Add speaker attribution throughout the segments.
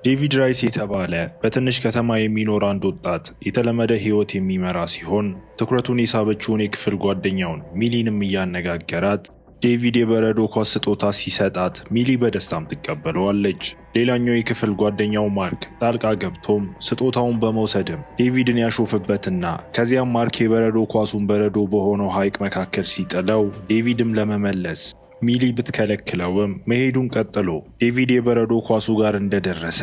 Speaker 1: ዴቪድ ራይስ የተባለ በትንሽ ከተማ የሚኖር አንድ ወጣት የተለመደ ህይወት የሚመራ ሲሆን ትኩረቱን የሳበችውን የክፍል ጓደኛውን ሚሊንም እያነጋገራት ዴቪድ የበረዶ ኳስ ስጦታ ሲሰጣት ሚሊ በደስታም ትቀበለዋለች። ሌላኛው የክፍል ጓደኛው ማርክ ጣልቃ ገብቶም ስጦታውን በመውሰድም ዴቪድን ያሾፍበትና ከዚያም ማርክ የበረዶ ኳሱን በረዶ በሆነው ሐይቅ መካከል ሲጥለው ዴቪድም ለመመለስ ሚሊ ብትከለክለውም መሄዱን ቀጥሎ ዴቪድ የበረዶ ኳሱ ጋር እንደደረሰ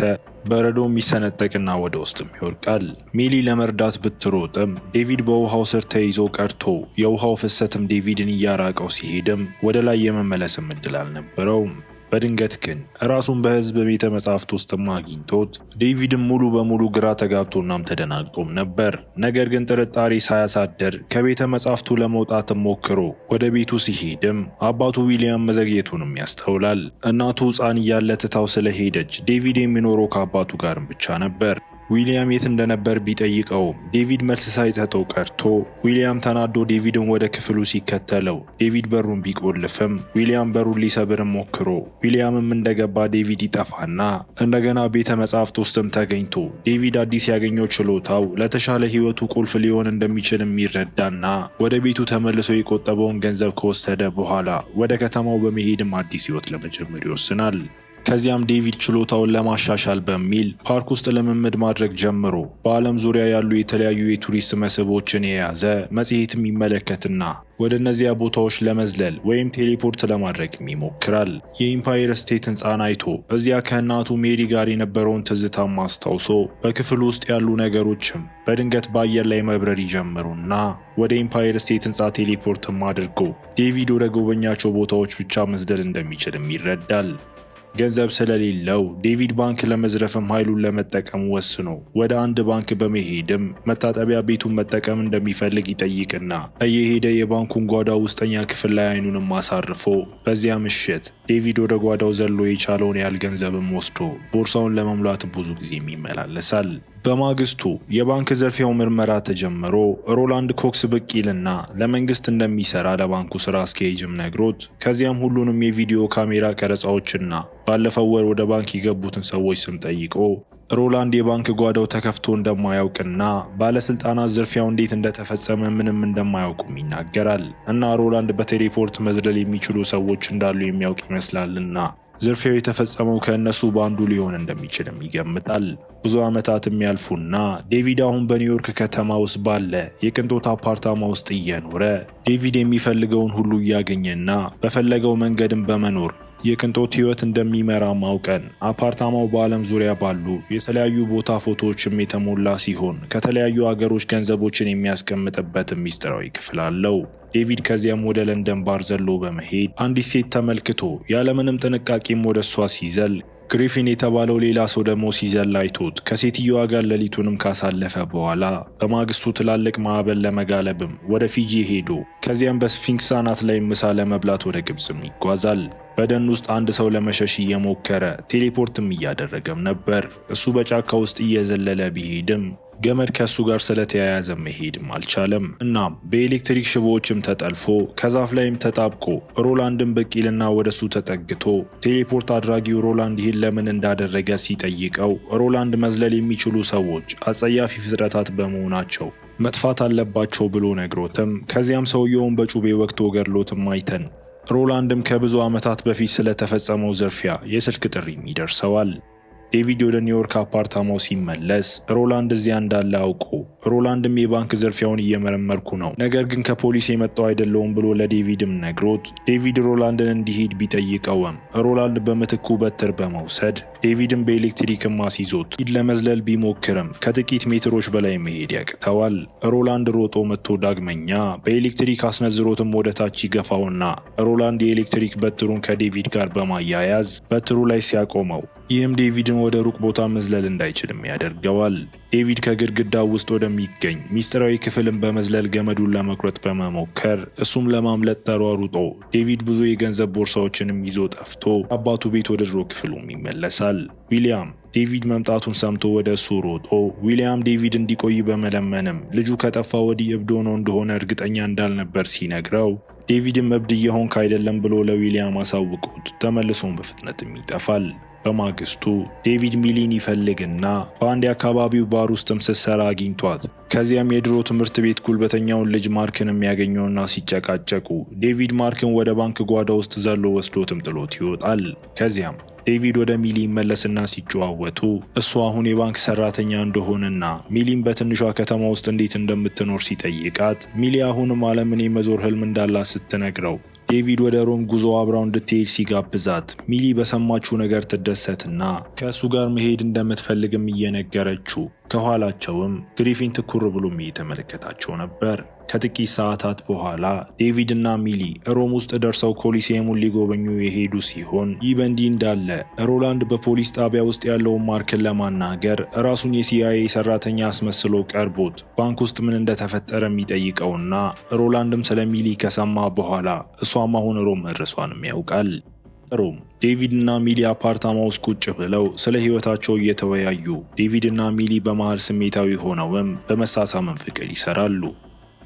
Speaker 1: በረዶ የሚሰነጠቅና ወደ ውስጥም ይወድቃል። ሚሊ ለመርዳት ብትሮጥም ዴቪድ በውሃው ስር ተይዞ ቀርቶ የውሃው ፍሰትም ዴቪድን እያራቀው ሲሄድም ወደ ላይ የመመለስም እድል አልነበረውም። በድንገት ግን ራሱን በህዝብ ቤተ መጻሕፍት ውስጥም አግኝቶት ዴቪድም ሙሉ በሙሉ ግራ ተጋብቶናም ተደናግጦም ነበር። ነገር ግን ጥርጣሬ ሳያሳድር ከቤተ መጻሕፍቱ ለመውጣትም ሞክሮ ወደ ቤቱ ሲሄድም አባቱ ዊሊያም መዘግየቱንም ያስተውላል። እናቱ ሕፃን እያለ ትታው ስለሄደች ዴቪድ የሚኖረው ከአባቱ ጋርም ብቻ ነበር። ዊሊያም የት እንደነበር ቢጠይቀውም ዴቪድ መልስ ሳይሰጠው ቀርቶ ዊሊያም ተናዶ ዴቪድን ወደ ክፍሉ ሲከተለው ዴቪድ በሩን ቢቆልፍም ዊሊያም በሩን ሊሰብርም ሞክሮ ዊሊያምም እንደገባ ዴቪድ ይጠፋና እንደገና ቤተ መጻሕፍት ውስጥም ተገኝቶ ዴቪድ አዲስ ያገኘው ችሎታው ለተሻለ ህይወቱ ቁልፍ ሊሆን እንደሚችል የሚረዳና ወደ ቤቱ ተመልሶ የቆጠበውን ገንዘብ ከወሰደ በኋላ ወደ ከተማው በመሄድም አዲስ ህይወት ለመጀመር ይወስናል። ከዚያም ዴቪድ ችሎታውን ለማሻሻል በሚል ፓርክ ውስጥ ልምምድ ማድረግ ጀምሮ በዓለም ዙሪያ ያሉ የተለያዩ የቱሪስት መስህቦችን የያዘ መጽሔትም ይመለከትና ወደ እነዚያ ቦታዎች ለመዝለል ወይም ቴሌፖርት ለማድረግም ይሞክራል። የኢምፓየር ስቴት ህንፃን አይቶ እዚያ ከእናቱ ሜሪ ጋር የነበረውን ትዝታም አስታውሶ በክፍሉ ውስጥ ያሉ ነገሮችም በድንገት በአየር ላይ መብረር ይጀምሩና ወደ ኢምፓየር ስቴት ህንፃ ቴሌፖርትም አድርጎ ዴቪድ ወደ ጎበኛቸው ቦታዎች ብቻ መዝለል እንደሚችልም ይረዳል። ገንዘብ ስለሌለው ዴቪድ ባንክ ለመዝረፍም ኃይሉን ለመጠቀም ወስኖ ወደ አንድ ባንክ በመሄድም መታጠቢያ ቤቱን መጠቀም እንደሚፈልግ ይጠይቅና እየሄደ የባንኩን ጓዳ ውስጠኛ ክፍል ላይ አይኑንም አሳርፎ በዚያ ምሽት ዴቪድ ወደ ጓዳው ዘሎ የቻለውን ያህል ገንዘብም ወስዶ ቦርሳውን ለመሙላት ብዙ ጊዜ ይመላለሳል። በማግስቱ የባንክ ዘርፊያው ምርመራ ተጀምሮ ሮላንድ ኮክስ ብቅ ይልና ለመንግስት እንደሚሰራ ለባንኩ ስራ አስኪያጅም ነግሮት ከዚያም ሁሉንም የቪዲዮ ካሜራ ቀረጻዎችና ባለፈው ወር ወደ ባንክ የገቡትን ሰዎች ስም ጠይቆ ሮላንድ የባንክ ጓዳው ተከፍቶ እንደማያውቅና ባለስልጣናት ዝርፊያው እንዴት እንደተፈጸመ ምንም እንደማያውቁም ይናገራል። እና ሮላንድ በቴሌፖርት መዝለል የሚችሉ ሰዎች እንዳሉ የሚያውቅ ይመስላልና ዝርፊያው የተፈጸመው ከእነሱ በአንዱ ሊሆን እንደሚችልም ይገምታል። ብዙ ዓመታትም ያልፉና ዴቪድ አሁን በኒውዮርክ ከተማ ውስጥ ባለ የቅንጦት አፓርታማ ውስጥ እየኖረ ዴቪድ የሚፈልገውን ሁሉ እያገኘና በፈለገው መንገድም በመኖር የቅንጦት ህይወት እንደሚመራ ማውቀን አፓርታማው በዓለም ዙሪያ ባሉ የተለያዩ ቦታ ፎቶዎችም የተሞላ ሲሆን ከተለያዩ አገሮች ገንዘቦችን የሚያስቀምጥበት ሚስጥራዊ ክፍል አለው። ዴቪድ ከዚያም ወደ ለንደን ባር ዘሎ በመሄድ አንዲት ሴት ተመልክቶ ያለምንም ጥንቃቄም ወደ እሷ ሲዘል ግሪፊን የተባለው ሌላ ሰው ደግሞ ሲዘል አይቶት ከሴትዮዋ ጋር ሌሊቱንም ካሳለፈ በኋላ በማግስቱ ትላልቅ ማዕበል ለመጋለብም ወደ ፊጂ ሄዶ ከዚያም በስፊንክስ አናት ላይ ምሳ ለመብላት ወደ ግብጽም ይጓዛል። በደን ውስጥ አንድ ሰው ለመሸሽ እየሞከረ ቴሌፖርትም እያደረገም ነበር። እሱ በጫካ ውስጥ እየዘለለ ቢሄድም ገመድ ከሱ ጋር ስለተያያዘ መሄድም አልቻለም። እናም በኤሌክትሪክ ሽቦዎችም ተጠልፎ ከዛፍ ላይም ተጣብቆ ሮላንድን በቂልና ወደሱ ተጠግቶ ቴሌፖርት አድራጊው ሮላንድ ይህን ለምን እንዳደረገ ሲጠይቀው ሮላንድ መዝለል የሚችሉ ሰዎች አጸያፊ ፍጥረታት በመሆናቸው መጥፋት አለባቸው ብሎ ነግሮትም ከዚያም ሰውየውን በጩቤ ወቅቶ ገድሎትም አይተን ሮላንድም ከብዙ ዓመታት በፊት ስለተፈጸመው ዝርፊያ የስልክ ጥሪም ይደርሰዋል። ዴቪድ ወደ ኒውዮርክ አፓርታማው ሲመለስ ሮላንድ እዚያ እንዳለ አውቆ ሮላንድም የባንክ ዝርፊያውን እየመረመርኩ ነው፣ ነገር ግን ከፖሊስ የመጣው አይደለውም ብሎ ለዴቪድም ነግሮት ዴቪድ ሮላንድን እንዲሄድ ቢጠይቀውም ሮላንድ በምትኩ በትር በመውሰድ ዴቪድን በኤሌክትሪክም አስይዞት ለመዝለል ቢሞክርም ከጥቂት ሜትሮች በላይ መሄድ ያቅተዋል። ሮላንድ ሮጦ መጥቶ ዳግመኛ በኤሌክትሪክ አስነዝሮትም ወደ ታች ይገፋውና ሮላንድ የኤሌክትሪክ በትሩን ከዴቪድ ጋር በማያያዝ በትሩ ላይ ሲያቆመው ይህም ዴቪድን ወደ ሩቅ ቦታ መዝለል እንዳይችልም ያደርገዋል። ዴቪድ ከግድግዳው ውስጥ ወደሚገኝ ሚስጥራዊ ክፍልን በመዝለል ገመዱን ለመቁረጥ በመሞከር እሱም ለማምለጥ ተሯሩጦ ዴቪድ ብዙ የገንዘብ ቦርሳዎችንም ይዞ ጠፍቶ አባቱ ቤት ወደ ድሮ ክፍሉም ይመለሳል። ዊሊያም ዴቪድ መምጣቱን ሰምቶ ወደ እሱ ሮጦ ዊሊያም ዴቪድ እንዲቆይ በመለመንም ልጁ ከጠፋ ወዲህ እብድ ሆኖ እንደሆነ እርግጠኛ እንዳልነበር ሲነግረው ዴቪድም እብድ እየሆንክ አይደለም ብሎ ለዊሊያም አሳውቆት ተመልሶም በፍጥነትም ይጠፋል። በማግስቱ ዴቪድ ሚሊን ይፈልግና በአንድ የአካባቢው ባር ውስጥም ስትሰራ አግኝቷት ከዚያም የድሮ ትምህርት ቤት ጉልበተኛውን ልጅ ማርክን የሚያገኘውና ሲጨቃጨቁ ዴቪድ ማርክን ወደ ባንክ ጓዳ ውስጥ ዘሎ ወስዶትም ጥሎት ይወጣል። ከዚያም ዴቪድ ወደ ሚሊ ይመለስና ሲጨዋወቱ እሱ አሁን የባንክ ሰራተኛ እንደሆነና ሚሊን በትንሿ ከተማ ውስጥ እንዴት እንደምትኖር ሲጠይቃት ሚሊ አሁንም ዓለምን የመዞር ህልም እንዳላት ስትነግረው ዴቪድ ወደ ሮም ጉዞ አብራው እንድትሄድ ሲጋብዛት ሚሊ በሰማችው ነገር ትደሰትና ከእሱ ጋር መሄድ እንደምትፈልግም እየነገረችው ከኋላቸውም ግሪፊን ትኩር ብሎም እየተመለከታቸው ነበር። ከጥቂት ሰዓታት በኋላ ዴቪድ እና ሚሊ ሮም ውስጥ ደርሰው ኮሊሲየሙን ሊጎበኙ የሄዱ ሲሆን ይህ በእንዲህ እንዳለ ሮላንድ በፖሊስ ጣቢያ ውስጥ ያለውን ማርክን ለማናገር ራሱን የሲአይኤ ሰራተኛ አስመስሎ ቀርቦት ባንክ ውስጥ ምን እንደተፈጠረ የሚጠይቀውና ሮላንድም ስለ ሚሊ ከሰማ በኋላ እሷም አሁን ሮም መድረሷንም ያውቃል። ሮም ዴቪድ እና ሚሊ አፓርታማ ውስጥ ቁጭ ብለው ስለ ህይወታቸው እየተወያዩ ዴቪድ እና ሚሊ በመሃል ስሜታዊ ሆነውም በመሳሳምን ፍቅር ይሰራሉ።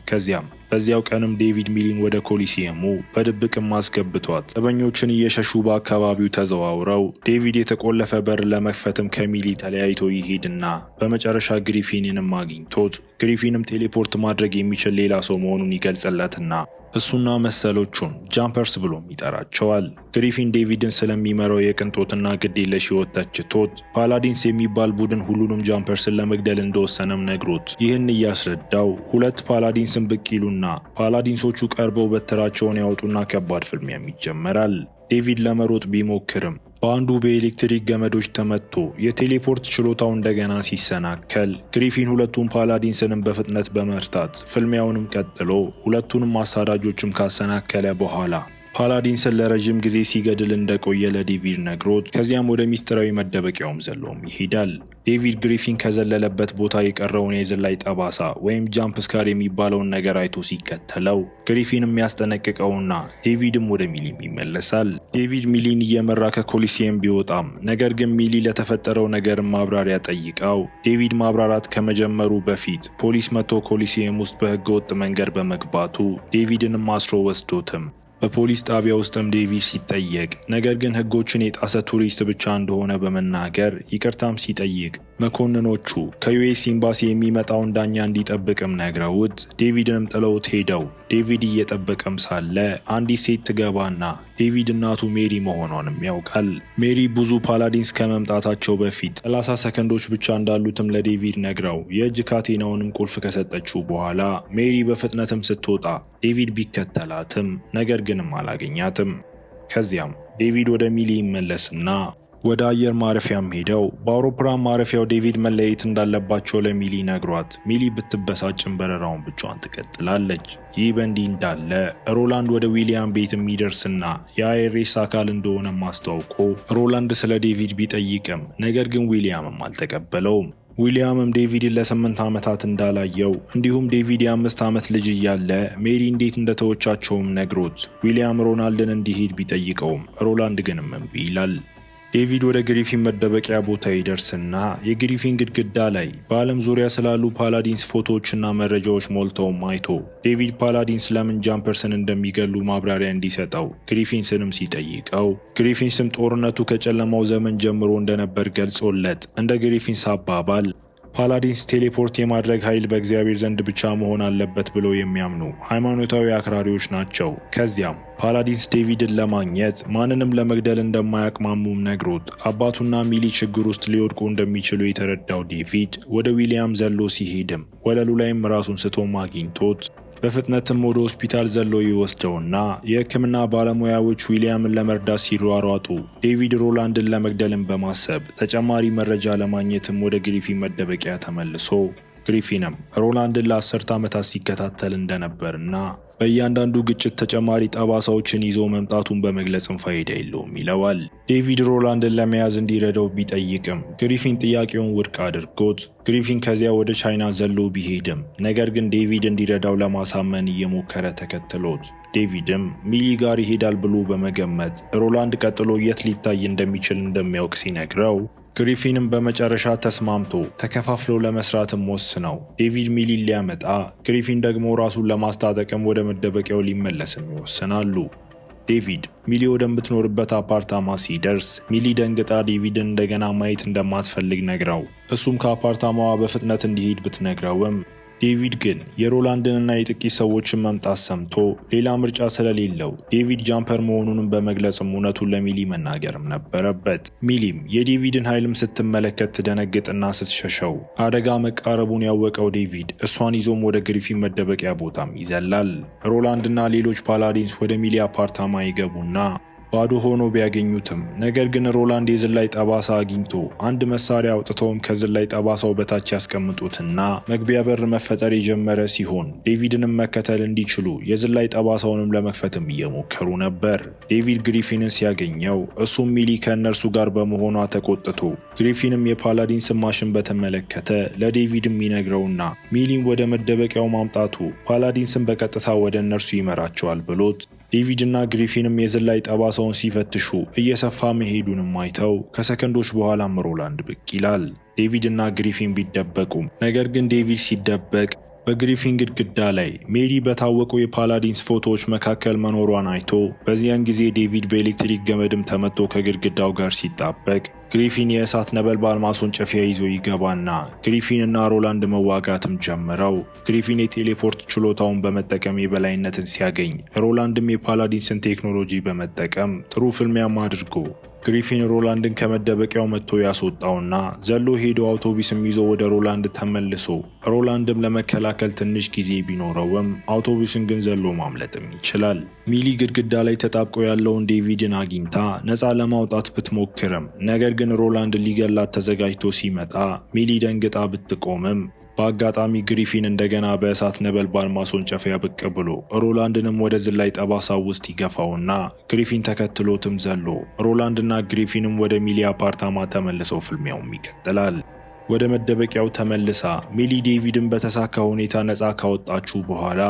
Speaker 1: ከዚያም በዚያው ቀንም ዴቪድ ሚሊን ወደ ኮሊሲየሙ በድብቅም አስገብቷት ዘበኞችን እየሸሹ በአካባቢው ተዘዋውረው ዴቪድ የተቆለፈ በር ለመክፈትም ከሚሊ ተለያይቶ ይሄድና በመጨረሻ ግሪፊንንም አግኝቶት ግሪፊንም ቴሌፖርት ማድረግ የሚችል ሌላ ሰው መሆኑን ይገልጽለትና እሱና መሰሎቹን ጃምፐርስ ብሎም ይጠራቸዋል። ግሪፊን ዴቪድን ስለሚመራው የቅንጦትና ግዴለሽ ህይወት ተችቶት ፓላዲንስ የሚባል ቡድን ሁሉንም ጃምፐርስን ለመግደል እንደወሰነም ነግሮት ይህን እያስረዳው ሁለት ፓላዲንስን ብቅ ይሉና ፓላዲንሶቹ ቀርበው በትራቸውን ያወጡና ከባድ ፍልሚያም ይጀመራል። ዴቪድ ለመሮጥ ቢሞክርም በአንዱ በኤሌክትሪክ ገመዶች ተመቶ የቴሌፖርት ችሎታው እንደገና ሲሰናከል ግሪፊን ሁለቱን ፓላዲንስንም በፍጥነት በመርታት ፍልሚያውንም ቀጥሎ ሁለቱንም አሳዳጆችም ካሰናከለ በኋላ ፓላዲንስን ለረጅም ጊዜ ሲገድል እንደቆየ ለዴቪድ ነግሮት ከዚያም ወደ ሚስጥራዊ መደበቂያውም ዘሎም ይሄዳል። ዴቪድ ግሪፊን ከዘለለበት ቦታ የቀረውን የዝላይ ጠባሳ ወይም ጃምፕ ስካር የሚባለውን ነገር አይቶ ሲከተለው ግሪፊን የሚያስጠነቅቀውና ዴቪድም ወደ ሚሊም ይመለሳል። ዴቪድ ሚሊን እየመራ ከኮሊሲየም ቢወጣም ነገር ግን ሚሊ ለተፈጠረው ነገር ማብራሪያ ጠይቀው ዴቪድ ማብራራት ከመጀመሩ በፊት ፖሊስ መጥቶ ኮሊሲየም ውስጥ በህገወጥ መንገድ በመግባቱ ዴቪድንም አስሮ ወስዶትም በፖሊስ ጣቢያ ውስጥም ዴቪድ ሲጠየቅ ነገር ግን ህጎችን የጣሰ ቱሪስት ብቻ እንደሆነ በመናገር ይቅርታም ሲጠይቅ መኮንኖቹ ከዩኤስ ኤምባሲ የሚመጣውን ዳኛ እንዲጠብቅም ነግረውት ዴቪድንም ጥለውት ሄደው ዴቪድ እየጠበቀም ሳለ አንዲት ሴት ትገባና ዴቪድ እናቱ ሜሪ መሆኗንም ያውቃል። ሜሪ ብዙ ፓላዲንስ ከመምጣታቸው በፊት 30 ሰከንዶች ብቻ እንዳሉትም ለዴቪድ ነግረው የእጅ ካቴናውንም ቁልፍ ከሰጠችው በኋላ ሜሪ በፍጥነትም ስትወጣ ዴቪድ ቢከተላትም ነገር ግንም አላገኛትም። ከዚያም ዴቪድ ወደ ሚሊ ይመለስና ወደ አየር ማረፊያም ሄደው በአውሮፕላን ማረፊያው ዴቪድ መለየት እንዳለባቸው ለሚሊ ነግሯት ሚሊ ብትበሳጭም በረራውን ብቻዋን ትቀጥላለች። ይህ በእንዲህ እንዳለ ሮላንድ ወደ ዊሊያም ቤት የሚደርስና የአይሬስ አካል እንደሆነ ማስታውቆ ሮላንድ ስለ ዴቪድ ቢጠይቅም ነገር ግን ዊሊያምም አልተቀበለውም። ዊሊያምም ዴቪድን ለ8 ዓመታት እንዳላየው እንዲሁም ዴቪድ የ5 ዓመት ልጅ እያለ ሜሪ እንዴት እንደተወቻቸውም ነግሮት ዊሊያም ሮናልድን እንዲሄድ ቢጠይቀውም ሮላንድ ግን እምቢ ይላል። ዴቪድ ወደ ግሪፊን መደበቂያ ቦታ ይደርስና የግሪፊን ግድግዳ ላይ በዓለም ዙሪያ ስላሉ ፓላዲንስ ፎቶዎችና መረጃዎች ሞልተውም አይቶ ዴቪድ ፓላዲንስ ለምን ጃምፐርስን እንደሚገሉ ማብራሪያ እንዲሰጠው ግሪፊንስንም ሲጠይቀው ግሪፊንስም ጦርነቱ ከጨለማው ዘመን ጀምሮ እንደነበር ገልጾለት እንደ ግሪፊንስ አባባል ፓላዲንስ ቴሌፖርት የማድረግ ኃይል በእግዚአብሔር ዘንድ ብቻ መሆን አለበት ብለው የሚያምኑ ሃይማኖታዊ አክራሪዎች ናቸው። ከዚያም ፓላዲንስ ዴቪድን ለማግኘት ማንንም ለመግደል እንደማያቅማሙም ነግሮት አባቱና ሚሊ ችግር ውስጥ ሊወድቁ እንደሚችሉ የተረዳው ዴቪድ ወደ ዊሊያም ዘሎ ሲሄድም ወለሉ ላይም ራሱን ስቶም አግኝቶት በፍጥነትም ወደ ሆስፒታል ዘሎ ይወስደውና የሕክምና ባለሙያዎች ዊሊያምን ለመርዳት ሲሯሯጡ ዴቪድ ሮላንድን ለመግደልን በማሰብ ተጨማሪ መረጃ ለማግኘትም ወደ ግሪፊን መደበቂያ ተመልሶ ግሪፊንም ሮላንድን ለ10 ዓመታት ሲከታተል እንደነበርና በእያንዳንዱ ግጭት ተጨማሪ ጠባሳዎችን ይዞ መምጣቱን በመግለጽም ፋይዳ የለውም ይለዋል። ዴቪድ ሮላንድን ለመያዝ እንዲረዳው ቢጠይቅም ግሪፊን ጥያቄውን ውድቅ አድርጎት ግሪፊን ከዚያ ወደ ቻይና ዘሎ ቢሄድም ነገር ግን ዴቪድ እንዲረዳው ለማሳመን እየሞከረ ተከትሎት ዴቪድም ሚሊ ጋር ይሄዳል ብሎ በመገመት ሮላንድ ቀጥሎ የት ሊታይ እንደሚችል እንደሚያውቅ ሲነግረው ግሪፊንም በመጨረሻ ተስማምቶ ተከፋፍለው ለመስራትም ወስነው ዴቪድ ሚሊን ሊያመጣ ግሪፊን ደግሞ ራሱን ለማስታጠቅም ወደ መደበቂያው ሊመለስም ይወስናሉ። ዴቪድ ሚሊ ወደምትኖርበት አፓርታማ ሲደርስ ሚሊ ደንግጣ ዴቪድን እንደገና ማየት እንደማትፈልግ ነግራው እሱም ከአፓርታማዋ በፍጥነት እንዲሄድ ብትነግረውም ዴቪድ ግን የሮላንድንና የጥቂት ሰዎችን መምጣት ሰምቶ ሌላ ምርጫ ስለሌለው ዴቪድ ጃምፐር መሆኑንም በመግለጽም እውነቱን ለሚሊ መናገርም ነበረበት። ሚሊም የዴቪድን ኃይልም ስትመለከት ትደነግጥና ስትሸሸው አደጋ መቃረቡን ያወቀው ዴቪድ እሷን ይዞም ወደ ግሪፊን መደበቂያ ቦታም ይዘላል። ሮላንድና ሌሎች ፓላዲንስ ወደ ሚሊ አፓርታማ ይገቡና ባዶ ሆኖ ቢያገኙትም ነገር ግን ሮላንድ የዝላይ ጠባሳ አግኝቶ አንድ መሳሪያ አውጥተውም ከዝላይ ጠባሳው በታች ያስቀምጡትና መግቢያ በር መፈጠር የጀመረ ሲሆን ዴቪድንም መከተል እንዲችሉ የዝላይ ጠባሳውንም ለመክፈትም እየሞከሩ ነበር። ዴቪድ ግሪፊንን ሲያገኘው እሱም ሚሊ ከእነርሱ ጋር በመሆኗ ተቆጥቶ ግሪፊንም የፓላዲንስን ማሽን በተመለከተ ለዴቪድም ይነግረውና ሚሊን ወደ መደበቂያው ማምጣቱ ፓላዲንስን በቀጥታ ወደ እነርሱ ይመራቸዋል ብሎት ዴቪድ እና ግሪፊንም የዝላይ ጠባሳውን ሲፈትሹ እየሰፋ መሄዱንም አይተው ከሰከንዶች በኋላም ሮላንድ ብቅ ይላል። ዴቪድ እና ግሪፊን ቢደበቁም ነገር ግን ዴቪድ ሲደበቅ በግሪፊን ግድግዳ ላይ ሜሪ በታወቁ የፓላዲንስ ፎቶዎች መካከል መኖሯን አይቶ በዚያን ጊዜ ዴቪድ በኤሌክትሪክ ገመድም ተመቶ ከግድግዳው ጋር ሲጣበቅ ግሪፊን የእሳት ነበልባል ማስወንጨፊያ ይዞ ይገባና ግሪፊን እና ሮላንድ መዋጋትም ጀምረው ግሪፊን የቴሌፖርት ችሎታውን በመጠቀም የበላይነትን ሲያገኝ ሮላንድም የፓላዲንስን ቴክኖሎጂ በመጠቀም ጥሩ ፍልሚያም አድርጎ ግሪፊን ሮላንድን ከመደበቂያው መጥቶ ያስወጣውና ዘሎ ሄዶ አውቶቡስም ይዞ ወደ ሮላንድ ተመልሶ ሮላንድም ለመከላከል ትንሽ ጊዜ ቢኖረውም አውቶቡስን ግን ዘሎ ማምለጥም ይችላል። ሚሊ ግድግዳ ላይ ተጣብቆ ያለውን ዴቪድን አግኝታ ነፃ ለማውጣት ብትሞክርም ነገር ግን ሮላንድ ሊገላት ተዘጋጅቶ ሲመጣ ሚሊ ደንግጣ ብትቆምም በአጋጣሚ ግሪፊን እንደገና በእሳት ነበልባል ማስወንጨፊያ ብቅ ብሎ ሮላንድንም ወደ ዝላይ ጠባሳው ውስጥ ይገፋውና ግሪፊን ተከትሎትም ዘሎ ሮላንድና ግሪፊንም ወደ ሚሊ አፓርታማ ተመልሰው ፍልሚያውም ይቀጥላል። ወደ መደበቂያው ተመልሳ ሚሊ ዴቪድን በተሳካ ሁኔታ ነፃ ካወጣችሁ በኋላ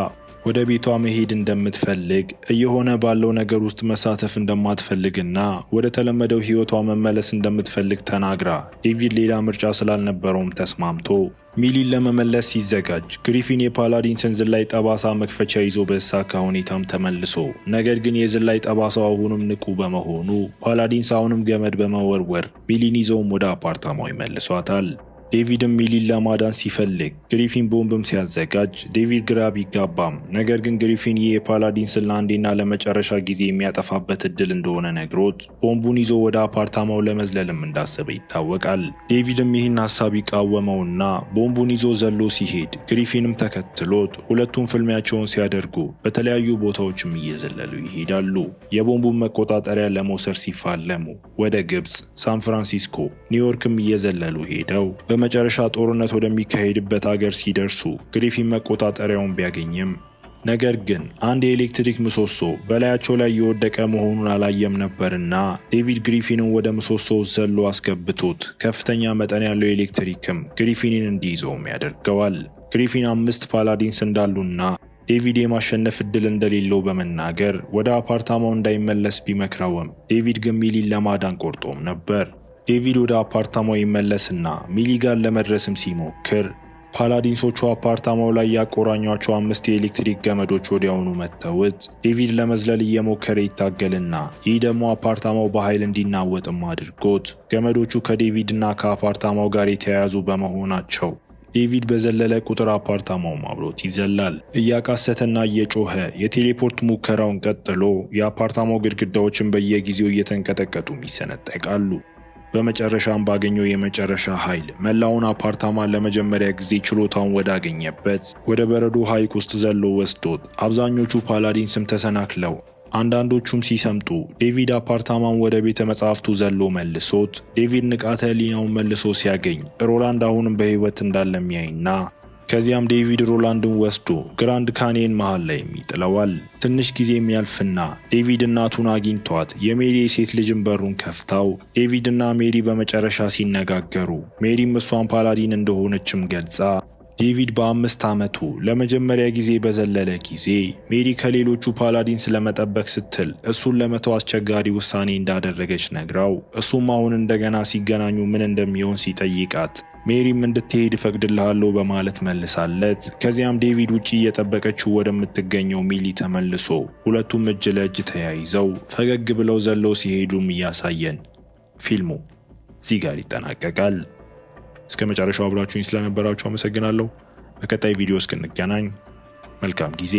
Speaker 1: ወደ ቤቷ መሄድ እንደምትፈልግ እየሆነ ባለው ነገር ውስጥ መሳተፍ እንደማትፈልግና ወደ ተለመደው ህይወቷ መመለስ እንደምትፈልግ ተናግራ ዴቪድ ሌላ ምርጫ ስላልነበረውም ተስማምቶ ሚሊን ለመመለስ ሲዘጋጅ ግሪፊን የፓላዲንስን ዝላይ ጠባሳ መክፈቻ ይዞ በተሳካ ሁኔታም ተመልሶ ነገር ግን የዝላይ ጠባሳው አሁንም ንቁ በመሆኑ ፓላዲንስ አሁንም ገመድ በመወርወር ሚሊን ይዘውም ወደ አፓርታማው ይመልሷታል። ዴቪድም ሚሊን ለማዳን ሲፈልግ ግሪፊን ቦምብም ሲያዘጋጅ ዴቪድ ግራ ቢጋባም ነገር ግን ግሪፊን ይህ የፓላዲንስን ለአንዴና ለመጨረሻ ጊዜ የሚያጠፋበት እድል እንደሆነ ነግሮት ቦምቡን ይዞ ወደ አፓርታማው ለመዝለልም እንዳሰበ ይታወቃል። ዴቪድም ይህን ሀሳብ ይቃወመውና ቦምቡን ይዞ ዘሎ ሲሄድ ግሪፊንም ተከትሎት ሁለቱም ፍልሚያቸውን ሲያደርጉ በተለያዩ ቦታዎችም እየዘለሉ ይሄዳሉ። የቦምቡን መቆጣጠሪያ ለመውሰድ ሲፋለሙ ወደ ግብፅ፣ ሳን ፍራንሲስኮ፣ ኒውዮርክም እየዘለሉ ሄደው በመጨረሻ ጦርነት ወደሚካሄድበት ሀገር ሲደርሱ ግሪፊን መቆጣጠሪያውን ቢያገኝም ነገር ግን አንድ የኤሌክትሪክ ምሰሶ በላያቸው ላይ የወደቀ መሆኑን አላየም ነበርና ዴቪድ ግሪፊንን ወደ ምሰሶው ዘሎ አስገብቶት ከፍተኛ መጠን ያለው ኤሌክትሪክም ግሪፊንን እንዲይዘውም ያደርገዋል። ግሪፊን 5 ፓላዲንስ እንዳሉና ዴቪድ የማሸነፍ እድል እንደሌለው በመናገር ወደ አፓርታማው እንዳይመለስ ቢመክረውም ዴቪድ ግን ሚሊን ለማዳን ቆርጦም ነበር። ዴቪድ ወደ አፓርታማው ይመለስና ሚሊ ጋር ለመድረስም ሲሞክር ፓላዲንሶቹ አፓርታማው ላይ ያቆራኟቸው 5 የኤሌክትሪክ ገመዶች ወዲያውኑ መተውት ዴቪድ ለመዝለል እየሞከረ ይታገልና ይህ ደግሞ አፓርታማው በኃይል እንዲናወጥም አድርጎት ገመዶቹ ከዴቪድና ከአፓርታማው ጋር የተያያዙ በመሆናቸው ዴቪድ በዘለለ ቁጥር አፓርታማው አብሮት ይዘላል። እያቃሰተና እየጮኸ የቴሌፖርት ሙከራውን ቀጥሎ የአፓርታማው ግድግዳዎችን በየጊዜው እየተንቀጠቀጡ ይሰነጠቃሉ። በመጨረሻም ባገኘው የመጨረሻ ኃይል መላውን አፓርታማ ለመጀመሪያ ጊዜ ችሎታውን ወዳገኘበት ወደ በረዶ ሐይቅ ውስጥ ዘሎ ወስዶት አብዛኞቹ ፓላዲንስም ተሰናክለው አንዳንዶቹም ሲሰምጡ ዴቪድ አፓርታማውን ወደ ቤተ መጻሕፍቱ ዘሎ መልሶት ዴቪድ ንቃተ ህሊናውን መልሶ ሲያገኝ ሮላንድ አሁንም በህይወት እንዳለሚያይና ከዚያም ዴቪድ ሮላንድን ወስዶ ግራንድ ካንየን መሃል ላይ ይጥለዋል። ትንሽ ጊዜ የሚያልፍና ዴቪድ እናቱን አግኝቷት የሜሪ የሴት ልጅን በሩን ከፍታው ዴቪድ እና ሜሪ በመጨረሻ ሲነጋገሩ ሜሪም እሷን ፓላዲን እንደሆነችም ገልጻ ዴቪድ በ5 ዓመቱ ለመጀመሪያ ጊዜ በዘለለ ጊዜ ሜሪ ከሌሎቹ ፓላዲን ስለመጠበቅ ስትል እሱን ለመተው አስቸጋሪ ውሳኔ እንዳደረገች ነግራው እሱም አሁን እንደገና ሲገናኙ ምን እንደሚሆን ሲጠይቃት ሜሪም እንድትሄድ እፈቅድልሃለሁ በማለት መልሳለት ከዚያም ዴቪድ ውጪ እየጠበቀችው ወደምትገኘው ሚሊ ተመልሶ ሁለቱም እጅ ለእጅ ተያይዘው ፈገግ ብለው ዘለው ሲሄዱም እያሳየን ፊልሙ እዚህ ጋር ይጠናቀቃል። እስከ መጨረሻው አብራችሁኝ ስለነበራችሁ አመሰግናለሁ። በቀጣይ ቪዲዮ እስክንገናኝ መልካም ጊዜ